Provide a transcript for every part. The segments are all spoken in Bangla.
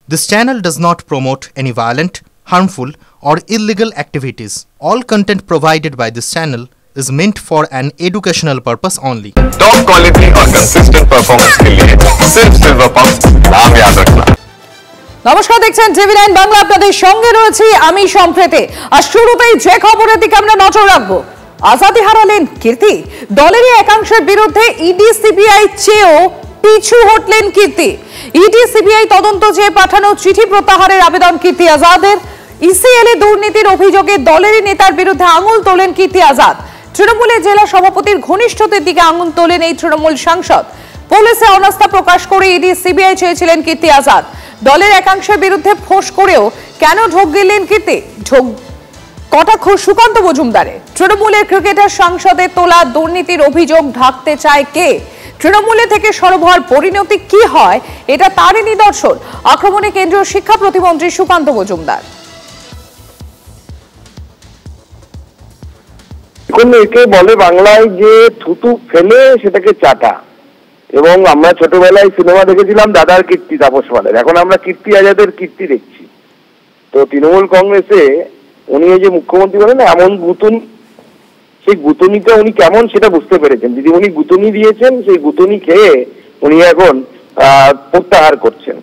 This channel does not promote any violent, harmful, or illegal activities. All content provided by this channel is meant for an educational purpose only. Top quality और कंसिस्टेंट परफॉर्मेंस के लिए सिर्फ सिल्वर पंप नाम याद रखना। নমস্কার, দেখছেন টিভি9 বাংলা। আপনাদের সঙ্গে রয়েছি আমি সম্প্রীতি। আর শুরুতেই যে খবরের দিকে আমরা নজর রাখবো, আজাদি হারালেন কীর্তি। দলেরই একাংশের বিরুদ্ধে ইডি সিবিআই চেয়েও পিছু হটলেন কীর্তি। ইডি সিবিআই তদন্ত চেয়ে পাঠানো চিঠি প্রত্যাহারের আবেদন কীর্তি আজাদের। ইসিএল এ দুর্নীতির অভিযোগে দলেরই নেতার বিরুদ্ধে আঙুল তোলেন কীর্তি আজাদ। তৃণমূলের জেলা সভাপতির ঘনিষ্ঠদের দিকে আঙুল তোলেন এই তৃণমূল সাংসদ। পুলিশে অনাস্থা প্রকাশ করে ইডি সিবিআই চেয়েছিলেন কীর্তি আজাদ। দলের একাংশের বিরুদ্ধে ফোঁস করেও কেন ঢোক গেলেন কীর্তি? কটাক্ষ সুকান্ত মজুমদারে। তৃণমূলের ক্রিকেটার সাংসদের তোলা দুর্নীতির অভিযোগ ঢাকতে চায় কে? তৃণমূলে থেকে সরব হওয়ার পরিণতি কি হয়, এটা তারই নিদর্শন। আক্রমণে কেন্দ্রীয় শিক্ষা প্রতিমন্ত্রী সুকান্ত মজুমদার। একে বলে বাংলায় যে থুতু ফেলে সেটাকে চাটা। এবং আমরা ছোটবেলায় সিনেমা দেখেছিলাম দাদার কীর্তি তাপস পালের, এখন আমরা কীর্তি আজাদের কীর্তি দেখছি। তো তৃণমূল কংগ্রেসে উনি এই যে মুখ্যমন্ত্রী বলেন এমন গুতুনি, সেই গুতুনিটা উনি কেমন সেটা বুঝতে পেরেছেন। যদি উনি গুতুনি দিয়েছেন, সেই গুতুনি খেয়ে উনি এখন প্রত্যাহার করছেন।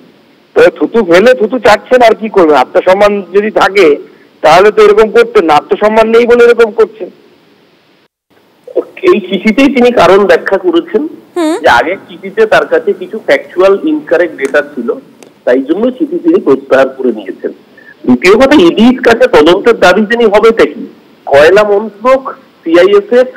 তো থুতু ফেলে থুতু চাটছেন, আর কি করবেন? আত্মসম্মান যদি থাকে তাহলে তো এরকম করতেন না, আত্মসম্মান নেই বলে এরকম করছেন। এই চিঠিতেই তিনি কারণ ব্যাখ্যা করেছেন যে আগের চিঠিতে তার কাছে কিছু ফ্যাকচুয়াল ইনকারেক্ট ডেটা ছিল, তাই জন্য চিঠি তিনি প্রত্যাহার করে নিয়েছেন। দ্বিতীয় কথা, ইডির কাছে তদন্তের দাবি তিনি হবেটা কি? কয়লা মন্ত্রক, সিআইএসএফ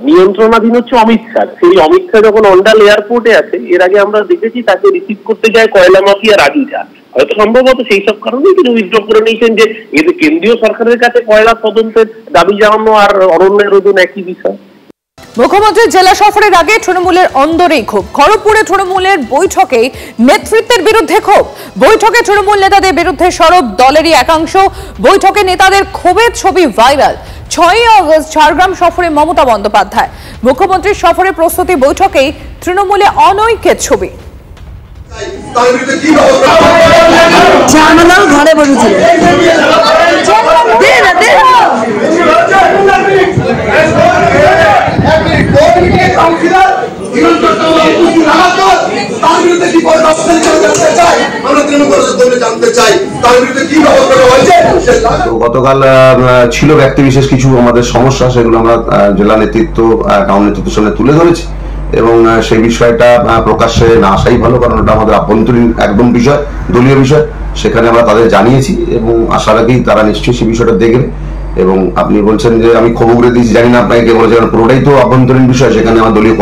নিয়ন্ত্রণাধীন হচ্ছে অমিত শাহ। সেই অমিত শাহ যখন অন্ডাল এয়ারপোর্টে আছে, এর আগে আমরা দেখেছি তাকে রিসিভ করতে যায় কয়লা মাফিয়া রাগিটা। হয়তো সম্ভবত সেই সব কারণেই তিনি উইথড্র করে নিয়েছেন যে এতে কেন্দ্রীয় সরকারের কাছে কয়লা তদন্তের দাবি জানানো আর অরণ্যের রোদন একই বিষয়। মুখ্যমন্ত্রীর জেলা সফরের আগে তৃণমূলের অন্দরেই ক্ষোভ। খড়গপুরে তৃণমূলের বৈঠকে নেতৃত্বের বিরুদ্ধে ক্ষোভ। বৈঠকে তৃণমূল নেতাদের বিরুদ্ধে সরব দলেরই একাংশ। বৈঠকে নেতাদের ক্ষোভের ছবি ভাইরাল। 6ই আগস্ট ঝাড়গ্রাম সফরে মমতা বন্দ্যোপাধ্যায়। মুখ্যমন্ত্রীর সফরে প্রস্তুতি বৈঠকেই তৃণমূলে অনৈক্যের ছবি। ঘরে বসেছিল গতকাল ছিল ব্যক্তি বিশেষ কিছু আমাদের সমস্যা, সেগুলো আমরা জেলা নেতৃত্ব, টাউন নেতৃত্বের সামনে তুলে ধরেছি এবং সেই বিষয়টা প্রকাশ্যে না আসাই ভালো, কারণ ওটা আমাদের আভ্যন্তরীণ একদম বিষয়, দলীয় বিষয়। সেখানে আমরা তাদের জানিয়েছি এবং আশা রাখি তারা নিশ্চয়ই সেই বিষয়টা দেখবে। এবং আপনি বলছেন যে আমি খবর করে দিয়েছি, জানি না আপনাকে কে বলেছে, কারণ পুরোটাই তো আভ্যন্তরীণ বিষয়। সেখানে আমার দলীয়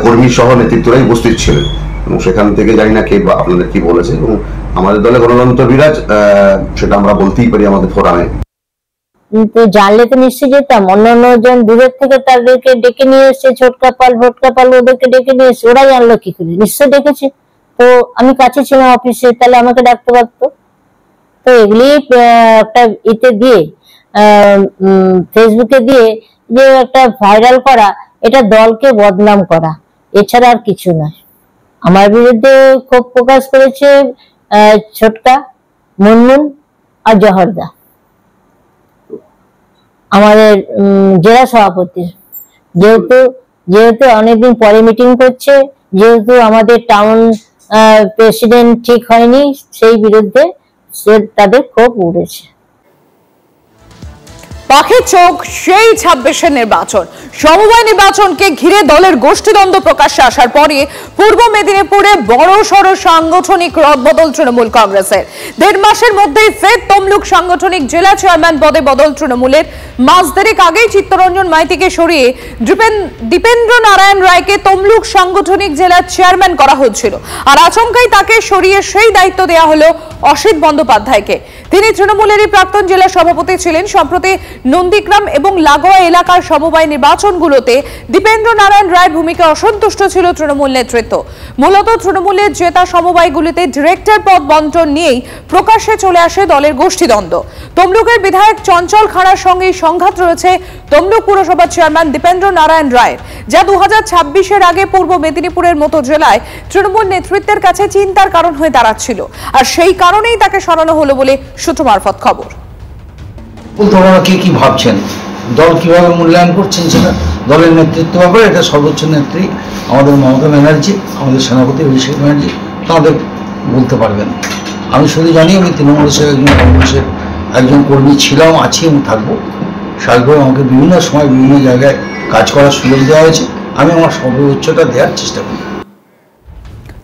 কর্মী সহ নেতৃত্বরাই উপস্থিত ছিলেন এবং সেখান থেকে জানি না কে আপনাদের কি বলেছে। এবং আমাদের দলে গণতন্ত্র বিরাজ, সেটা আমরা বলতেই পারি আমাদের ফোরামে। তো জানলে তো নিশ্চয়ই যেতাম। অন্যান্য জন দূরের থেকে তাদেরকে ডেকে নিয়ে এসছে, ছোটকা পাল ভোটকা পাল ওদেরকে ডেকে নিয়ে এসছে। ওরা জানলো কি করে? নিশ্চয় ডেকেছে। তো আমি কাছে ছিলাম অফিসে, তাহলে আমাকে ডাকতে পারতো। তো এগুলি একটা ইতে দিয়ে ফেসবুকে দিয়ে যে একটা ভাইরাল করা, এটা দলকে বদনাম করা, এছাড়া আর কিছু নয়। আমার বিরুদ্ধে ক্ষোভ প্রকাশ করেছে ছোটকা, মুনমুন আর জহরদা, আমাদের জেলা সভাপতি। যেহেতু অনেকদিন পরে মিটিং করছে, যেহেতু আমাদের টাউন প্রেসিডেন্ট ঠিক হয়নি, সেই বিরুদ্ধে তাদের ক্ষোভ উঠেছে। পাখির চোখ সেই 26-এর নির্বাচন। সমবায় নির্বাচনকে ঘিরে দলের গোষ্ঠীদ্বন্দ্ব প্রকাশ্যে আসার পরে পূর্ব মেদিনীপুরে বড়সড় সাংগঠনিক রদবদল তৃণমূল কংগ্রেসের। 1.5 মাসের মধ্যেই ফের তমলুক সাংগঠনিক জেলা চেয়ারম্যান পদে বদল তৃণমূলের। মাস দেড়েক আগেই চিত্তরঞ্জন মাইতিকে সরিয়ে দীপেন্দ্র নারায়ণ রায়কে তমলুক সাংগঠনিক জেলা চেয়ারম্যান করা হচ্ছিল, আর আচমকাই তাকে সরিয়ে সেই দায়িত্ব দেওয়া হলো অসিত বন্দ্যোপাধ্যায়কে। তিনি তৃণমূলেরই প্রাক্তন জেলা সভাপতি ছিলেন। সম্প্রতি নন্দীগ্রাম এবং লাগোয়া এলাকার সমবায় নির্বাচনগুলোতে দীপেন্দ্র নারায়ণ রায়ের ভূমিকা অসন্তুষ্ট ছিল তৃণমূল নেতৃত্ব। মূলত তৃণমূলের জেতা সমবায়গুলিতে ডিরেক্টর পদ বন্টন নিয়েই প্রকাশ্যে চলে আসে দলের গোষ্ঠীদ্বন্দ্ব। তমলুকের বিধায়ক চঞ্চল খাঁড়ার সঙ্গে সংঘাত রয়েছে তমলুক পুরসভার চেয়ারম্যান দীপেন্দ্র নারায়ণ রায়ের, যা 2026-এর আগে পূর্ব মেদিনীপুরের মতো জেলায় তৃণমূল নেতৃত্বের কাছে চিন্তার কারণ হয়ে দাঁড়াচ্ছিল, আর সেই কারণেই তাকে সরানো হলো বলে সূত্র মারফত খবর। আপনারা কি ভাবছেন, দল কিভাবে মূল্যায়ন করছেন সেটা দলের নেতৃত্ব ব্যাপারে, এটা সর্বোচ্চ নেত্রী আমাদের মমতা ব্যানার্জি, আমাদের সেনাপতি অভিষেক ব্যানার্জি তাদের বলতে পারবেন। আমি শুধু জানি আমি তৃণমূলের একজন কংগ্রেসের একজন কর্মী ছিলাম, আছি এবং থাকবো। সার্বিকভাবে আমাকে বিভিন্ন সময় বিভিন্ন জায়গায় কাজ করার সুযোগ দেওয়া হয়েছে, আমি আমার সর্বোচ্চটা দেওয়ার চেষ্টা করি।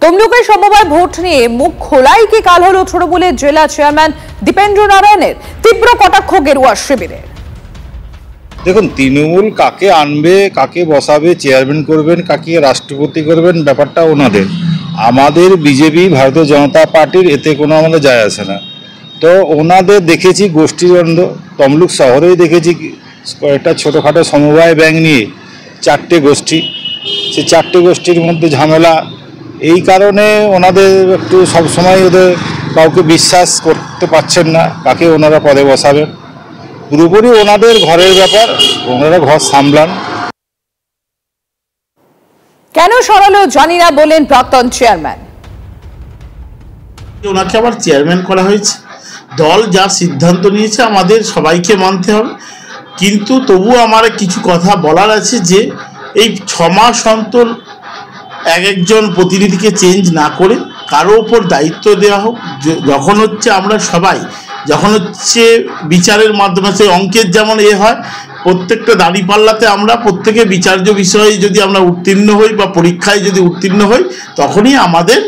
তমলুকের সমবায় ভোট নিয়ে মুখ খোলাই কি কাল হলো তৃণমূলের জেলা চেয়ারম্যান দীপেন্দ্র নারায়ণের, তীব্র কটাক্ষ গেরুয়া শিবিরের। দেখুন, তৃণমূল কাকে আনবে, কাকে বসাবে, চেয়ারম্যান করবেন, কাকে রাষ্ট্রপতি করবেন, ব্যাপারটা ওনাদের। আমাদের বিজেপি ভারতীয় জনতা পার্টির এতে কোনো আমাদের যায় আসে না। তো ওনাদের দেখেছি গোষ্ঠীদ্বন্দ্ব, তমলুক শহরেই দেখেছি কয়েকটা ছোটোখাটো সমবায় ব্যাংক নিয়ে 4টে গোষ্ঠী, সেই 4টে গোষ্ঠীর মধ্যে ঝামেলা। এই কারণে ওনাদের একটু সবসময় ওদের কাউকে বিশ্বাস করতে পারছেন না, কাকে ওনারা পদে বসাবেন। পুরোপুরি ওনাদের ঘরের ব্যাপার, ওনারা ঘর সামলান। কেন সরালো জানি না বলেন প্রাক্তন চেয়ারম্যান। ওনাকে আবার চেয়ারম্যান করা হয়েছে, দল যা সিদ্ধান্ত নিয়েছে আমাদের সবাইকে মানতে হবে। কিন্তু তবুও আমার কিছু কথা বলার আছে যে এই 6 মাস অন্তর একজন প্রতিনিধিকে চেঞ্জ না করে কারো ওপর দায়িত্ব দেওয়া হোক। যখন হচ্ছে আমরা সবাই যখন হচ্ছে বিচারের মাধ্যমে সেই অঙ্কের যেমন হয়, প্রত্যেকটা দাঁড়িপাল্লাতে আমরা প্রত্যেকে বিচার্য বিষয়ে যদি আমরা উত্তীর্ণ হই বা পরীক্ষায় যদি উত্তীর্ণ হই, তখনই আমাদের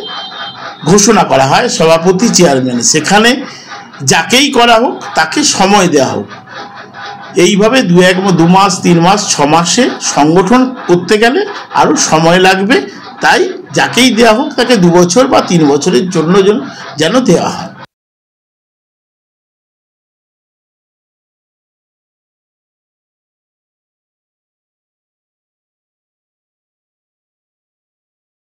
ঘোষণা করা হয় সভাপতি চেয়ারম্যান। সেখানে যাকেই করা হোক তাকে সময় দেওয়া হোক। এইভাবে 2 মাস 3 মাস 6 মাসে সংগঠন করতে গেলে আরও সময় লাগবে। তাই যাকেই দেওয়া হোক তাকে 2 বছর বা 3 বছরের জন্য যেন দেওয়া হয়।